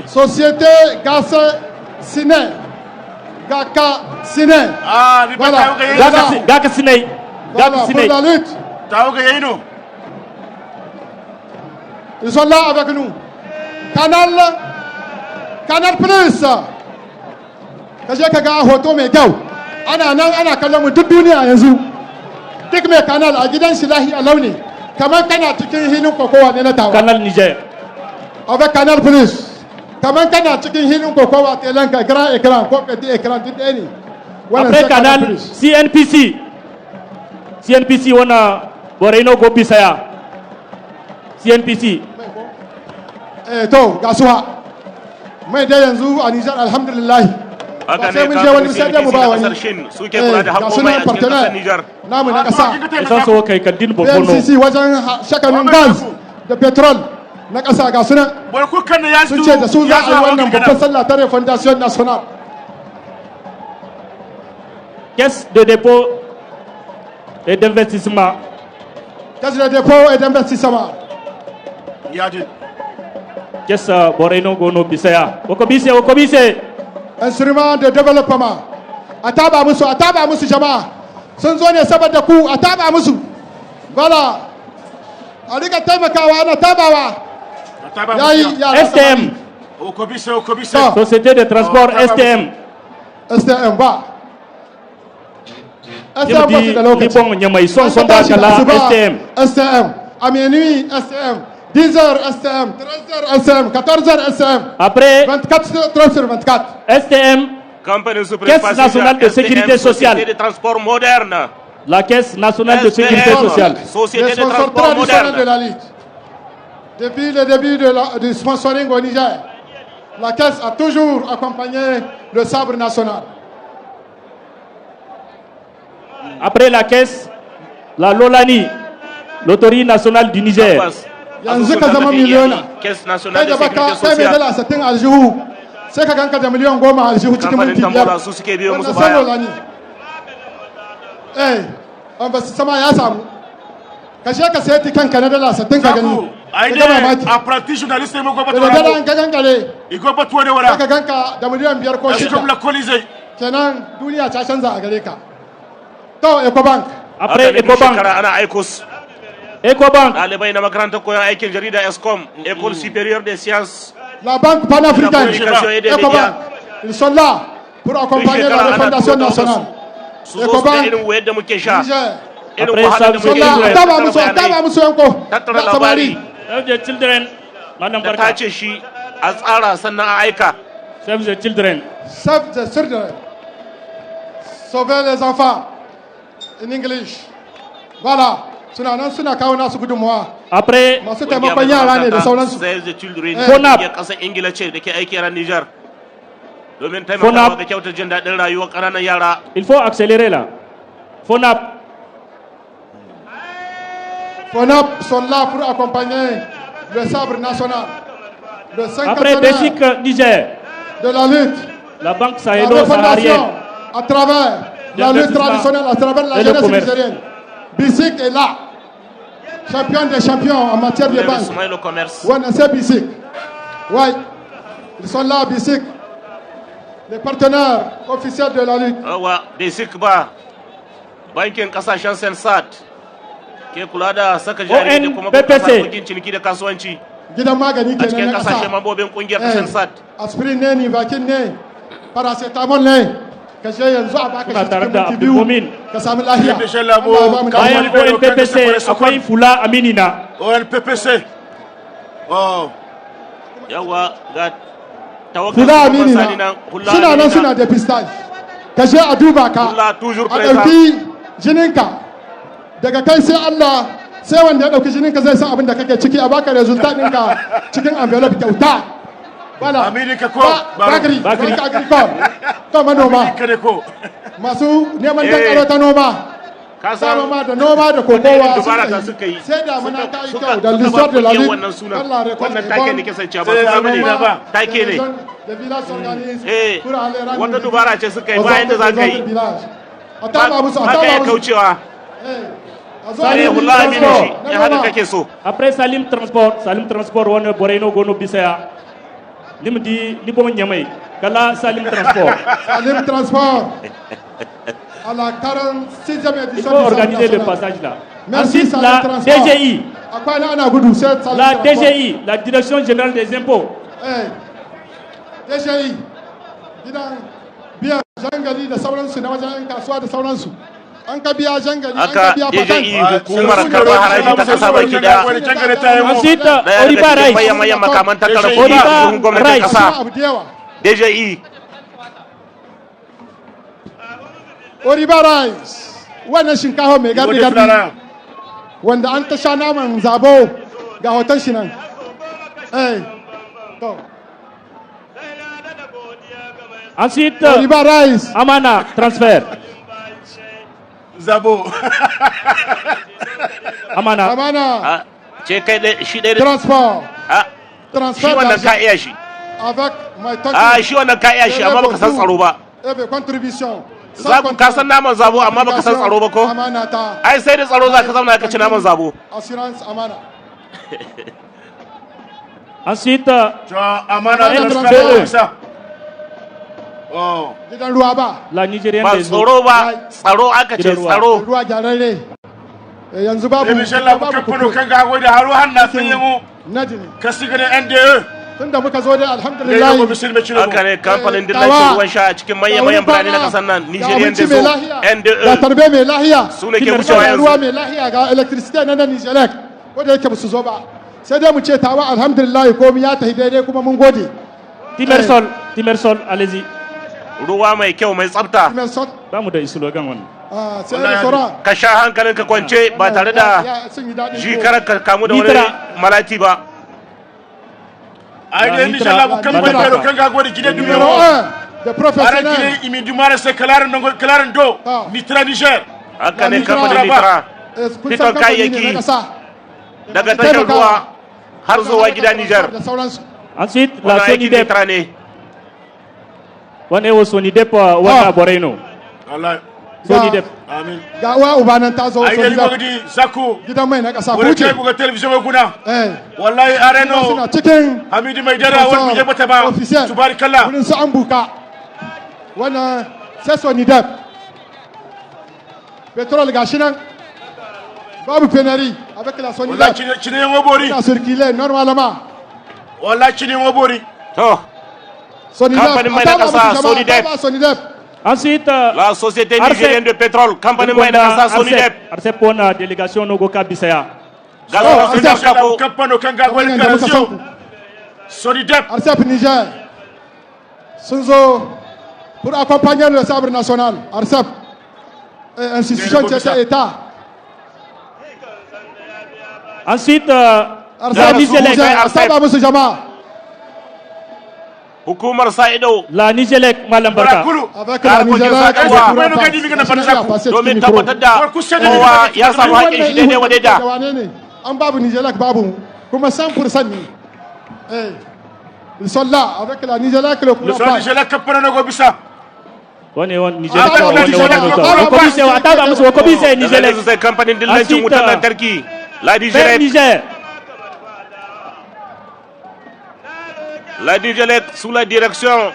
Société Gasa Sine. Gaka Sine. Voilà. Gaka Sine. Voilà, pour la lutte. Ils sont là avec nous. Canal Plus. Kaje kaga hoto mai kyau. Ana nan ana kallon mu duk duniya yanzu. Duk mai canal a gidan shi lahi a launi. Kamar kana cikin hilin kokowa ne na tawa. Canal Niger. Avec Canal Plus. Comment kana cikin hilin kokowa telanka grand écran ko petit écran duk ɗaya ne. Après Canal CNPC wana Boreno Gobisaya. CNPC. To ga suwa. Mai da yanzu a Niger alhamdulillah. Ba sai mun je wani sai da mu ba wani. Suke kula da haƙƙo mai a cikin ƙasar Niger. Namu na ƙasa. Esa so kai kadin bokono. CNPC wajen shakanin gas da petrol. Na ƙasa ga suna sun ce da su za a yi wannan babban sallah ta Fondation Nationale. Caisse de dépôt et d'investissement. Caisse de dépôt et d'investissement. Caisse Boreno Gono Bisaya. Okobise. Instrument de développement. A taba musu jama'a. Sun zo ne saboda ku a taba musu. Voilà. A rika taimakawa ana tabawa. STM. Société de transport STM. STM va. STM. À minuit STM. 10h STM. 13h STM. 14h STM. Après 24 sur 24. STM. Caisse nationale de sécurité sociale. Société de transport moderne. La Caisse nationale de sécurité sociale. Société de transport moderne. De la lutte. Depuis le début du sponsoring au Niger, la Caisse a toujours accompagné le sabre national. Après la Caisse, la Lolani, l'autorité nationale du Niger. Yanzu ka zama miliyona. Caisse nationale de sécurité sociale. Kai mai dala 60 aljihu. Sai ka ganka da miliyan 10 aljihu cikin minti 5. Tambola su suke biyo musu baya. Lolani. Investissement ya samu. Ka je ka sayi kanka na dala 60 ka gani. Apprenti journaliste ne go Da dala an ka gangare. Iko batuwa ne wala. Ka ganka da miliyan 5 ko 6. Comme la Colisée. Kenan duniya ta canza a gare ka. To Ecobank. Après Ecobank. Ana aiko su. Ecobank. Ɗalibai na makarantar koyon aikin jarida ESCOM, École supérieure des sciences. La banque panafricaine, Ecobank, ils sont là pour accompagner la refondation nationale. Ecobank, Niger, Après ça, ils sont là. Attends, monsieur Yanko. Tattara labari. Save the children. Madam Da Barka. tace shi a tsara sannan a aika. Save the children. Save the children. Sauver les enfants. In English. Voilà. Suna nan suna kawo nasu gudunmuwa. Après, Masu taimakon yara ne da sauransu. Save the children. Fonap. Ya kasar Ingila ce da ke aiki a Niger. Domin taimakawa ga kyautar jin daɗin rayuwar ƙananan yara. il faut accélérer là. FONAP. FONAP sont là pour accompagner le sabre national. Le Après cinquantenaire BESIC Niger. de la lutte. La banque La sahélo-saharienne. refondation à travers la lutte traditionnelle, à travers la Et le jeunesse commerce. nigérienne. BISIC est là. Champion des champions en matière de banque. Le commerce. Ouais, c'est BISIC. Ouais. Ils sont là, BISIC. Les partenaires officiels de la lutte. Yawa BESIC ba. Bankin kasashen Sensat. Ke kula da saka jari da kuma BPC. harkokin ciniki da kasuwanci. Gidan magani A cikin kenan na kasashe kasa. mambobin kungiyar ta Sensat. Aspirin ne, Nivakin ne, paracetamol ne. Ka je yanzu a baka Suna shi tare cikin da minti biyu Abdulmumin. ka sami lafiya. Yadda shan labo, Allah ya ba mu kamar lafiya. Bayan ONPPC akwai Fula Aminina. ONPPC. Oh. Yawa ga tawakkal Fula amini Sani na nan. Hula suna nan Aminina. suna depistage. Ka je a duba ka. Hula toujours A présent. ɗauki jininka. Daga kai sai Allah sai wanda ya ɗauki jininka zai san abin da kake ciki a baka resultat ɗinka cikin envelope kyauta. Voilà. Amini ka ko? Bakari. Bakari. Bakari agricole. To manoma. Kada ko. Masu neman dankaro ta noma. Ka Ta san noma da noma da irin kokowa dubara ta suka yi. sai da muna ta yi Suka kyau da suka l'histoire de la ba kungiyar lutte. wannan sunan. Allah récolte Wannan est take bonne. ne kasance ba Sai su Amini ne ba. take ne. Les villages s'organisent Eh, pour aller rendre wata visite dubara ce suka yi aux bayan da za autres ka yi. villages. A Ba taba musu, a ka taba iya musu. kaucewa. A zo a Sai yi hula amini transport shi na ya haka noma. kake so. Après Salim Transport wani Boreno Gono Bisaya. Limdi Libo Nyamai. Kala Salim Transport. Salim Transport. À la 46e Il édition faut du organiser Sabre le national. passage là. Merci Ensuite, Salim la Transport. DGI. Akwai na ana gudu sai Salim La Transport. DGI, la Direction Générale des Impôts. DGI gidan biyan jangali da sauransu na wajen 'yan kasuwa da sauransu. An ka biya jangali, an ka Haka biya patent. DJI hukumar karɓar haraji ta kasa baki daya. Ensuite, Daya Oriba daga cikin Rice. manyan makaman tattara DJI. kuɗi a Oriba cikin gwamnatin Rice. kasa. Abu da yawa. DJI Oriba Rice. Wannan shinkafa mai gardi-gardi. Wanda an ta sha naman zabo ga hoton shi nan. To. Ensuite, Oriba Rice. Amana Transfer. Zabo. Amana. Amana. a ce kai dai shi ɗaya da Transport. a shi Transfert wannan ka d'argent iya shi. avec my A shi wannan ka iya shi amma baka san tsaro ba. contribution. Ka san naman zabo amma baka san tsaro ba ko? Amana ta Ai sai da tsaro za ka zauna ka ci naman zabo. assurance Amana. Ensuite, Amana LCE. transfer ça. Oh. Gidan ruwa ba. la Nigérienne Ba des eaux. tsaro ba, tsaro aka ce Gidan ruwa. tsaro. Ruwa gyararre. Yanzu babu. Emission la buka puno kan ga da haru hanna sun yi mu. Najini. Kasi ga NDE. Tunda muka zo dai Lele alhamdulillah. ko bisil me chiro. Haka ne kamfanin Tawa. dillancin ruwan sha a cikin manyan birane na kasar nan Nigerian da zo Ga NDE tarbe mai lahiya. su ne ke Kina wucewa Ga ruwa yanzu. mai lahiya ga electricity na Nijelek. Wanda yake ba su zo ba. Sai dai mu ce tawa alhamdulillah komai ya tafi daidai kuma mun gode. Timersol, allez-y. Ruwa mai kyau mai tsafta. Mai sot. Ba mu da slogan wannan. Sai restaurant. Ka sha hankalin ka kwance ba tare da jikarar ka kamu da wani Nitra. malati ba. Ai dai insha Allah kan Nitra. ba kan ga da gidan Numéro numero 1 de Ara professionnel. kire imi dumare se kalaran do. Ah. Nitra Niger. Haka ne Nitra. kamfanin Nitra Kun Fiton san kamfani ne kayayyaki. na ƙasa. daga tashar ruwa har zuwa gida Nijar. Da sauransu. Ensuite, la Wannan aikin SONIDEP. Nitra ne. Wannan ewo SONIDEP wanda Boreno. Allah. SONIDEP. Amin. Ga uwa uba nan ta zo Ai dai Solidar. magadi Zaku. Gidan mai na ƙasa Wani kuce. kai buga television mai kuna. Wallahi Suna Areno. cikin Hamidi mai dara wani je bata ba. officiel. Tubarikallah. Wurin su an buka. Wannan sai Solidar. Petrol gashi nan Babu Penari avec la Sonidep. Wallahi cine ngobori. Il a circulé normalement. Wallahi cine ngobori. To. Sonidep. Ensuite, la société nigérienne de pétrole, campagne Maïna Sonidep. Arcep pour la délégation Nogoka Bissaya. Sonidep. Arcep Niger. Sunzo pour accompagner le sabre national. Arcep. Institution de État. Ensuite, la Nigélec. La Nigélec Malambarka. Avec la Nigélec, ils sont là avec la Nigélec, le La Nigélec sous la direction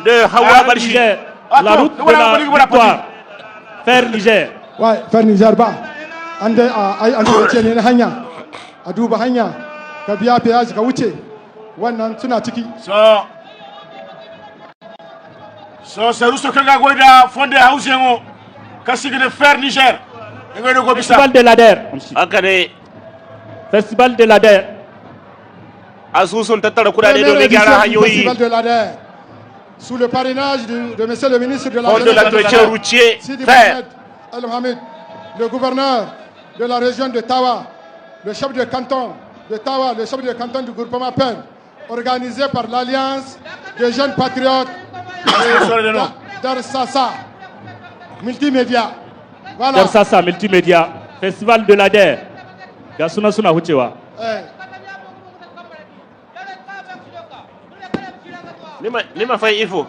de Hawa Balchi. La route de la victoire. Faire Niger. Ouais, faire Niger ba. Ande ce ne hanya. A duba hanya. Ka biya peyaji ka wuce. Wannan suna ciki. So Saruso kanga goida fonde hausengo. Kasigine faire Niger. Festival de l'Ader. Festival de l'Ader. Asusun tattara kudade domin gyara hanyoyi. Sous le parrainage de monsieur le ministre de la routier El-Hamid, le gouverneur de la région de Tawa, le chef de canton de Tawa, le chef de canton du groupement PEN, organisé par l'Alliance des jeunes patriotes d'Arsassa Multimédia. Voilà. D'Arsassa Multimédia, Festival de l'Ader. Gasuna Suna Huchewa. Nima fay il faut.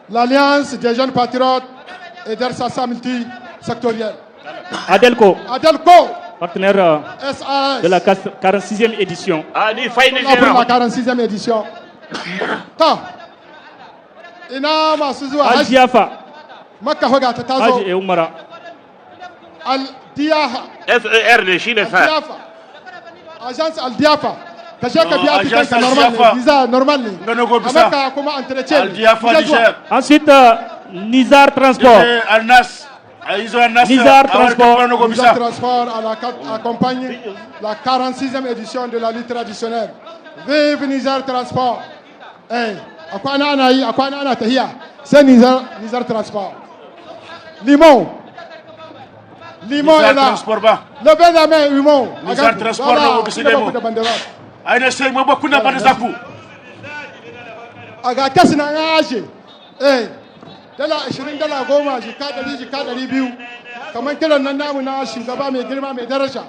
L'Alliance des jeunes patriotes et d'Arsassa multisectorielle. Adelco. Partenaire SAS. De la 46e édition. Pour la 46e édition. Ina masu zuwa Al-Diafa. Makka hoga ta tazo. Haji Umara. Al-Diafa. FER ne shine fa. Agence Al-Diafa. Ka je ka biya ticket normal ne, visa normal ne. Amaka kuma entretien. Al-Diafa Niger. Ensuite Nizar Transport. Nizar Transport. Nizar Transport accompagne la 46e édition de la lutte traditionnelle. Vive Nizar Transport. Akwai ana tahiya. C'est Nizar Transport. Limon est là. Le Benjamin Limon. Nizar Transport no bisidemo. Aina sai mabo kuna bada zaku. Aga kasu na aje. Dala 20 dala 10 jika 200 kamar kiran nan namu na shugaba mai girma mai daraja.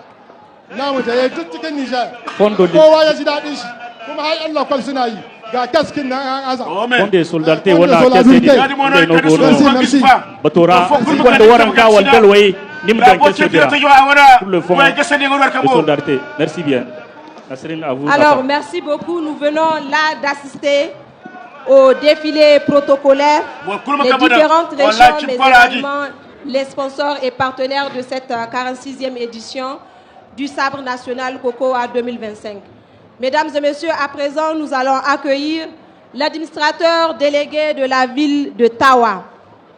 Namu da ya duk cikin Niger. Kowa ya ji daɗin shi. Kuma har Allah kwal suna yi. Ga kaskin nan an aza. Wanda solidarité wala kese merci. Batora wanda waran ka waldal wai nimdan kese dira. Pour le fond de solidarité. Merci bien. Alors, merci beaucoup. Nous venons là d'assister au défilé protocolaire des différentes régions, mais également les sponsors et partenaires de cette 46e édition du Sabre national Cocoa 2025. Mesdames et messieurs, à présent, nous allons accueillir l'administrateur délégué de la ville de Tawa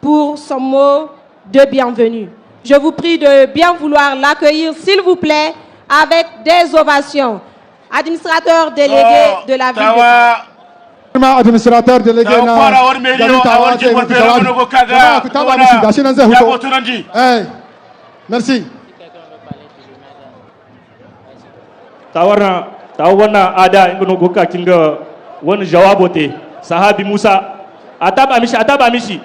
pour son mot de bienvenue. Je vous prie de bien vouloir l'accueillir, s'il vous plaît, avec des ovations. Administrateur délégué de la ville de Tawa. Administrateur délégué merci. Tawana ada ngono goka kinga won jawabote sahabi Musa ataba mishi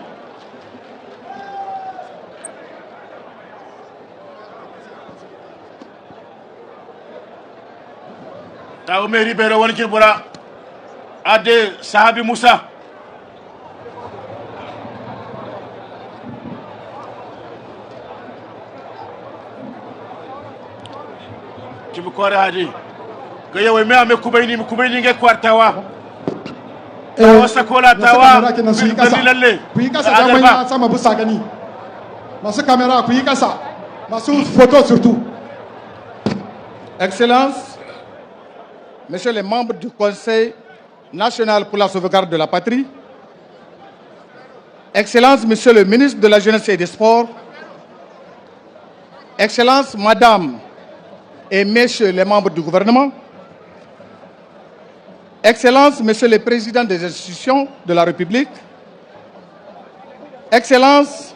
Tawo meri bero won kirbura ade sahabi Musa kibukore hadi gaya wai me kubaini nge kwartawa wasa kola tawa lalle kuyi kasa da manya sama busa gani Masu caméra, ku yi kasa. Masu photo surtout. Excellences, Messieurs les membres du Conseil national pour la sauvegarde de la patrie, Excellences, Monsieur le ministre de la Jeunesse et des Sports, Excellences, Madame et Messieurs les membres du gouvernement, Excellences, Messieurs les présidents des institutions de la République, Excellences,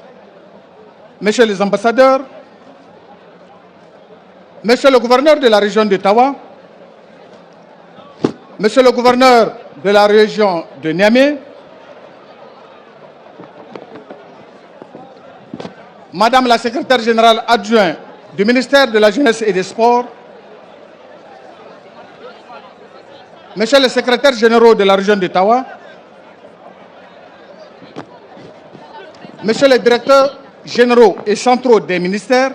Messieurs les ambassadeurs, Monsieur le gouverneur de la région d'Ottawa, Monsieur le gouverneur de la région de Niamey, Madame la secrétaire générale adjointe du ministère de la Jeunesse et des Sports, Monsieur le secrétaire général de la région d'Ottawa, Monsieur le directeur généraux et centraux des ministères,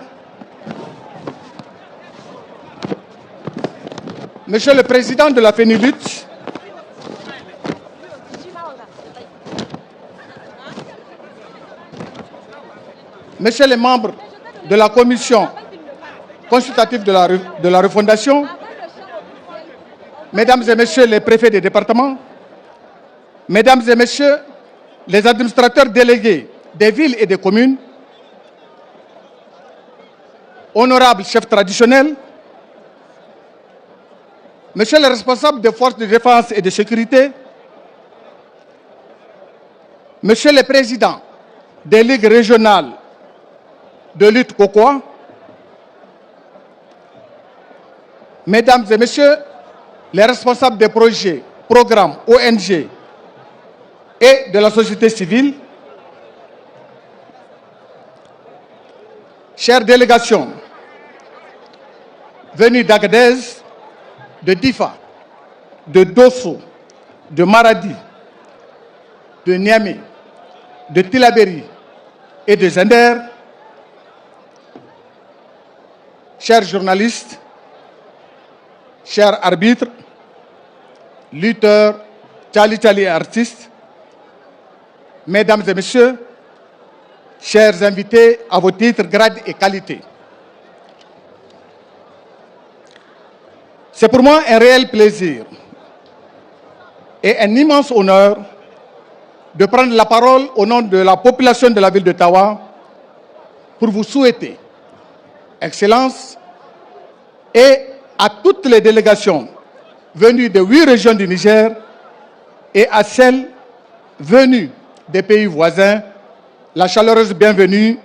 Monsieur le président de la FENILUT, Messieurs les membres de la commission consultative de la refondation, Mesdames et Messieurs les préfets des départements, Mesdames et Messieurs les administrateurs délégués des villes et des communes, honorables chefs traditionnels, Messieurs les responsables des forces de défense et de sécurité, Messieurs les présidents des ligues régionales de lutte COCOA, Mesdames et Messieurs les responsables des projets, programmes, ONG et de la société civile, chères délégations venues d'Agadez, de Difa, de Dosso, de Maradi, de Niamey, de Tillabéri et de Zender, chers journalistes, chers arbitres, lutteurs, tchali-tchali artistes, Mesdames et Messieurs, chers invités à vos titres, grades et qualités. C'est pour moi un réel plaisir et un immense honneur de prendre la parole au nom de la population de la ville d'Ottawa pour vous souhaiter, Excellences, et à toutes les délégations venues de 8 régions du Niger et à celles venues des pays voisins, la chaleureuse bienvenue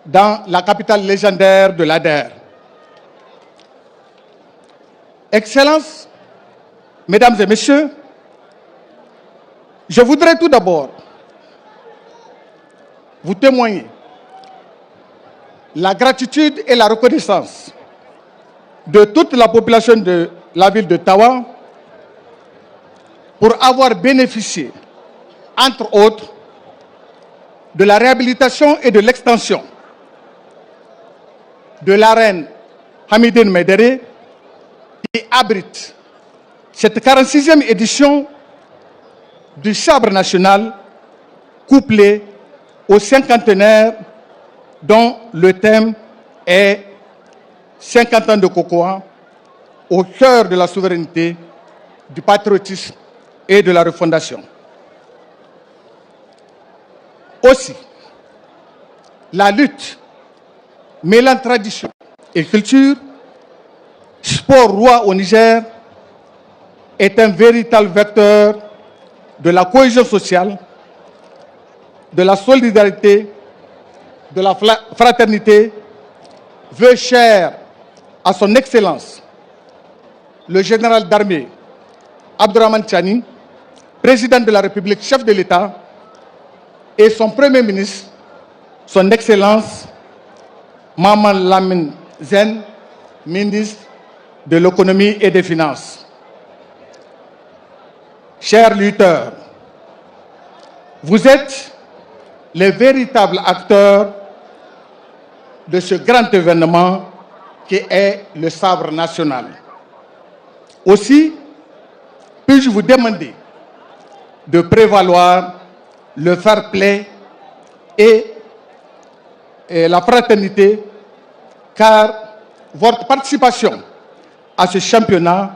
dans la capitale légendaire de l'ADER. Excellences, Mesdames et Messieurs, je voudrais tout d'abord vous témoigner la gratitude et la reconnaissance de toute la population de la ville d'Ottawa pour avoir bénéficié, entre autres, de la réhabilitation et de l'extension de l'arène Hamidine Médéré qui abrite cette 46e édition du Sabre national couplé au cinquantenaire dont le thème est 50 ans de COCOA au cœur de la souveraineté, du patriotisme et de la refondation. Aussi, la lutte mêlant tradition et culture, sport roi au Niger, est un véritable vecteur de la cohésion sociale, de la solidarité, de la fraternité, veut cher à son Excellence, le général d'armée Abdourahmane Tchani, président de la République, chef de l'État, et son Premier ministre, son Excellence Maman Lamine Zen, ministre de l'économie et des finances. Chers lutteurs, vous êtes les véritables acteurs de ce grand événement qui est le Sabre national. Aussi, puis-je vous demander de prévaloir le fair play et et la fraternité, car votre participation à ce championnat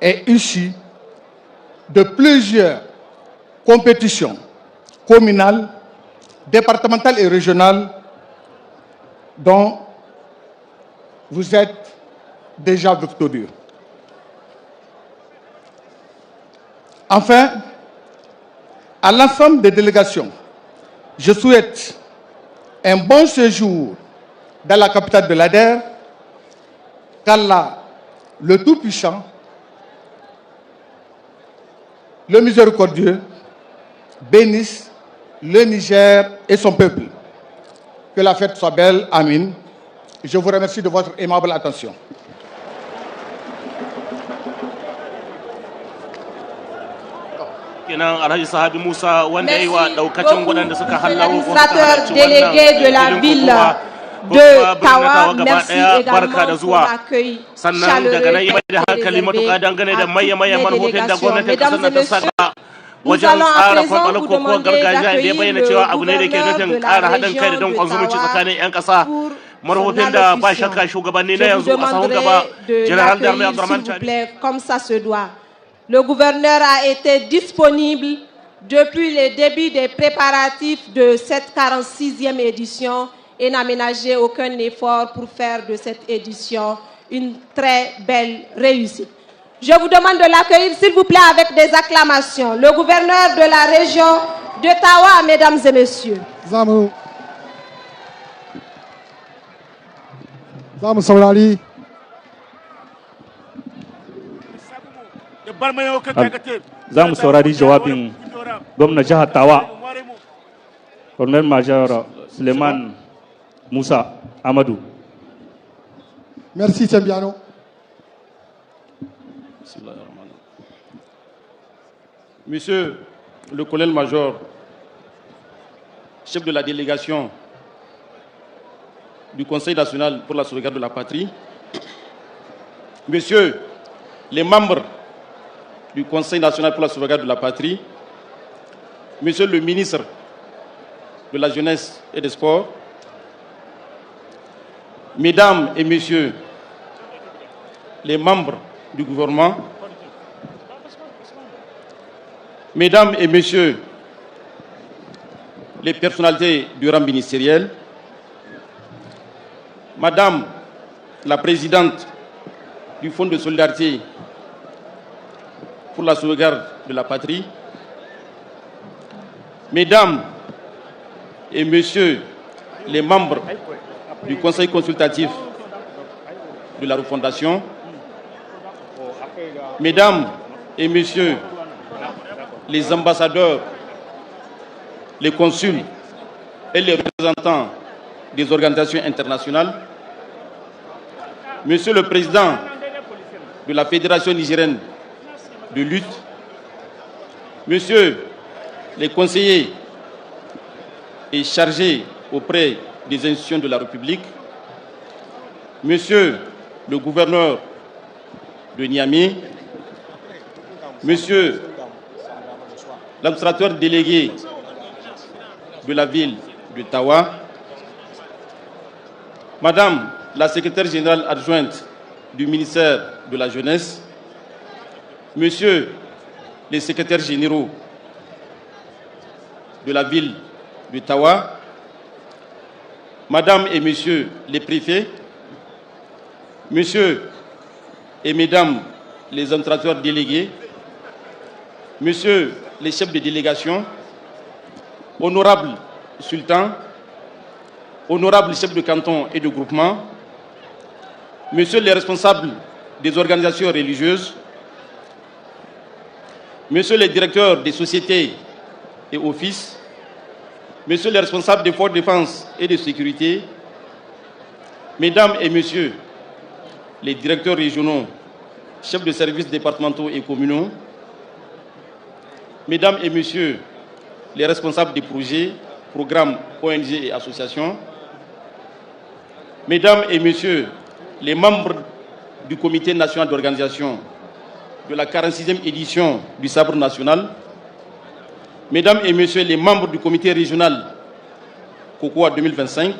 est issue de plusieurs compétitions communales, départementales et régionales dont vous êtes déjà victorieux. Enfin, à l'ensemble des délégations, je souhaite un bon séjour dans la capitale de l'ADER, qu'Allah, le Tout-Puissant, le Miséricordieux, bénisse le Niger et son peuple. Que la fête soit belle. Amin. Je vous remercie de votre aimable attention. Administrateur délégué de la ville de Tawa, merci également pour l'accueil chaleureux et nous allons à présent vous demander d'accueillir le gouverneur de la région de Tawa s'il vous plaît, comme ça se doit. Le gouverneur a été disponible depuis le début des préparatifs de cette 46e édition et n'a ménagé aucun effort pour faire de cette édition une très belle réussite. Je vous demande de l'accueillir, s'il vous plaît, avec des acclamations. Le gouverneur de la région de Tawa, mesdames et messieurs. Saurari. Zamu saurari jawabin gwamnan jihar Tawa, Colonel Major Suleiman Musa Amadou. Merci Tsembiano. Monsieur le colonel-major, chef de la délégation du Conseil national pour la sauvegarde de la patrie, Messieurs les membres du Conseil national pour la sauvegarde de la patrie, Monsieur le ministre de la Jeunesse et des Sports, Mesdames et Messieurs les membres du gouvernement, Mesdames et Messieurs les personnalités du rang ministériel, Madame la Présidente du Fonds de solidarité pour la sauvegarde de la patrie, Mesdames et Messieurs les membres du Conseil consultatif de la refondation, Mesdames et Messieurs les ambassadeurs, les consuls et les représentants des organisations internationales, Monsieur le Président de la Fédération nigérienne de lutte, Messieurs les conseillers et chargés auprès des institutions de la République, Monsieur le gouverneur de Niamey, Monsieur l'administrateur délégué de la ville de Tawa, Madame la secrétaire générale adjointe du ministère de la Jeunesse, Messieurs les secrétaires généraux de la ville de Tawa, Madame et Messieurs les préfets, Messieurs et Mesdames les administrateurs délégués, Messieurs les chefs de délégation, honorables sultans, honorables chefs de canton et de groupement, Messieurs les responsables des organisations religieuses, Messieurs les directeurs des sociétés et offices, Messieurs les responsables des forces de défense et de sécurité, Mesdames et Messieurs les directeurs régionaux, chefs de services départementaux et communaux, Mesdames et Messieurs les responsables des projets, programmes, ONG et associations, Mesdames et Messieurs les membres du Comité national d'organisation de la 46e édition du Sabre national, Mesdames et Messieurs les membres du Comité régional COCOA 2025,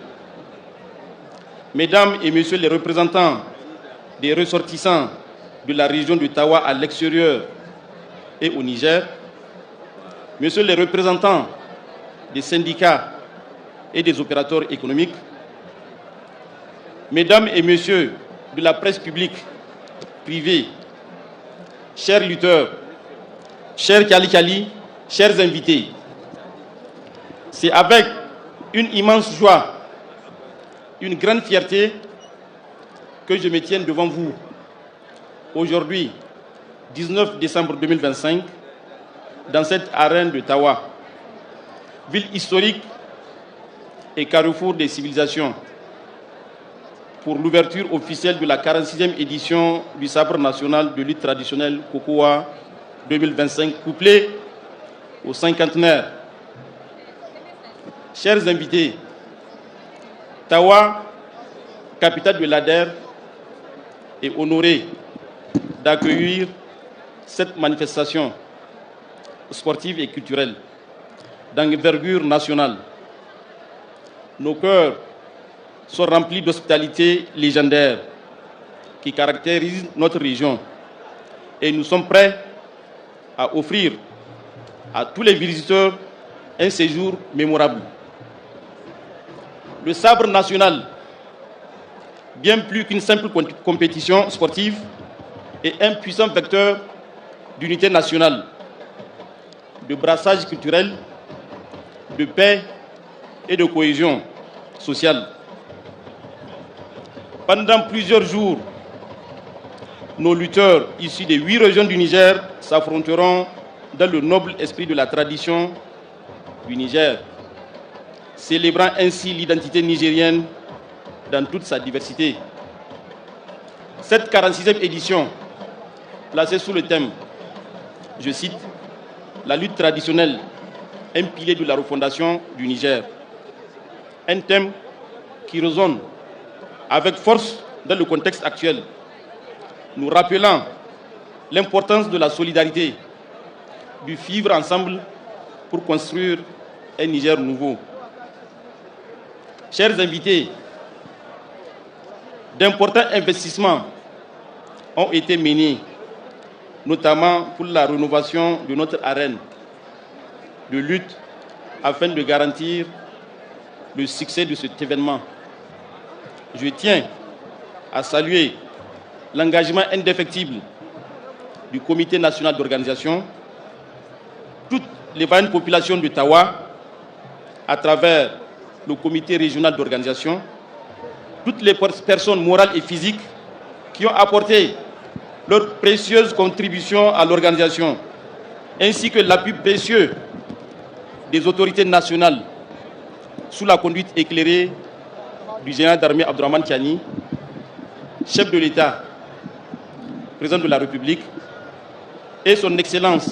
Mesdames et Messieurs les représentants des ressortissants de la région de Tawa à l'extérieur et au Niger, Messieurs les représentants des syndicats et des opérateurs économiques, Mesdames et Messieurs de la presse publique, privée, chers lutteurs, chers Kali, chers invités, c'est avec une immense joie, une grande fierté que je me tiens devant vous aujourd'hui, 19 décembre 2025, dans cette arène de Tawa, ville historique et carrefour des civilisations, pour l'ouverture officielle de la 46e édition du sabre national de lutte traditionnelle COCOA 2025, couplé au cinquantenaire. Chers invités, Tawa, capitale de l'ADER, est honorée d'accueillir cette manifestation sportive et culturelle d'envergure nationale. Nos cœurs sont remplis d'hospitalité légendaire qui caractérise notre région et nous sommes prêts à offrir à tous les visiteurs un séjour mémorable. Le sabre national, bien plus qu'une simple compétition sportive, est un puissant vecteur d'unité nationale, de brassage culturel, de paix et de cohésion sociale. Pendant plusieurs jours, nos lutteurs issus des 8 régions du Niger s'affronteront dans le noble esprit de la tradition du Niger, célébrant ainsi l'identité nigérienne dans toute sa diversité. Cette 46e édition, placée sous le thème, je cite, « La lutte traditionnelle, un pilier de la refondation du Niger », un thème qui résonne avec force dans le contexte actuel, nous rappelant l'importance de la solidarité, du vivre ensemble pour construire un Niger nouveau. Chers invités, d'importants investissements ont été menés, notamment pour la rénovation de notre arène de lutte afin de garantir le succès de cet événement. Je tiens à saluer l'engagement indéfectible du Comité national d'organisation, toutes les vaillantes populations de Tawa, à travers le Comité régional d'organisation, toutes les personnes morales et physiques qui ont apporté leur précieuse contribution à l'organisation, ainsi que l'appui précieux des autorités nationales sous la conduite éclairée du général d'armée Abdourahmane Tiani, chef de l'État, président de la République, et son Excellence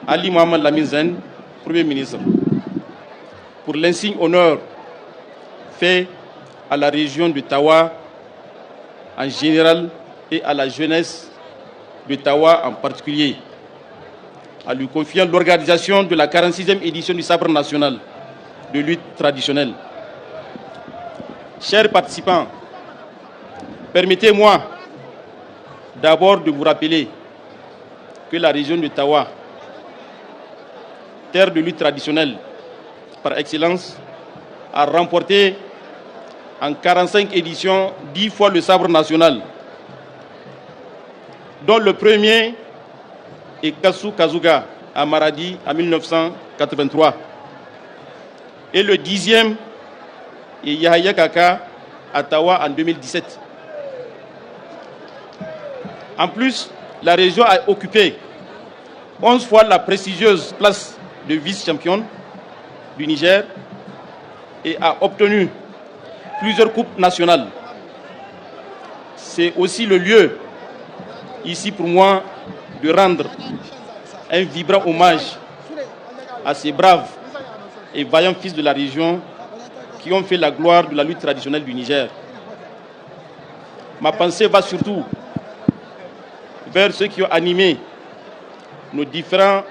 Ali Mohamed Lamine Zen, Premier ministre, pour l'insigne honneur fait à la région de Tawa en général et à la jeunesse de Tawa en particulier, en lui confiant l'organisation de la 46e édition du sabre national de lutte traditionnelle. Chers participants, permettez-moi d'abord de vous rappeler que la région de Tawa, terre de lutte traditionnelle par excellence, a remporté en 45 éditions 10 fois le sabre national, dont le premier est Kassou Kazuga à Maradi en 1983 et le 10e est Yahya Kaka à Tawa en 2017. En plus, la région a occupé 11 fois la prestigieuse place de vice-championne du Niger et a obtenu plusieurs coupes nationales. C'est aussi le lieu, ici pour moi, de rendre un vibrant hommage à ces braves et vaillants fils de la région qui ont fait la gloire de la lutte traditionnelle du Niger. Ma pensée va surtout vers ceux qui ont animé nos différentes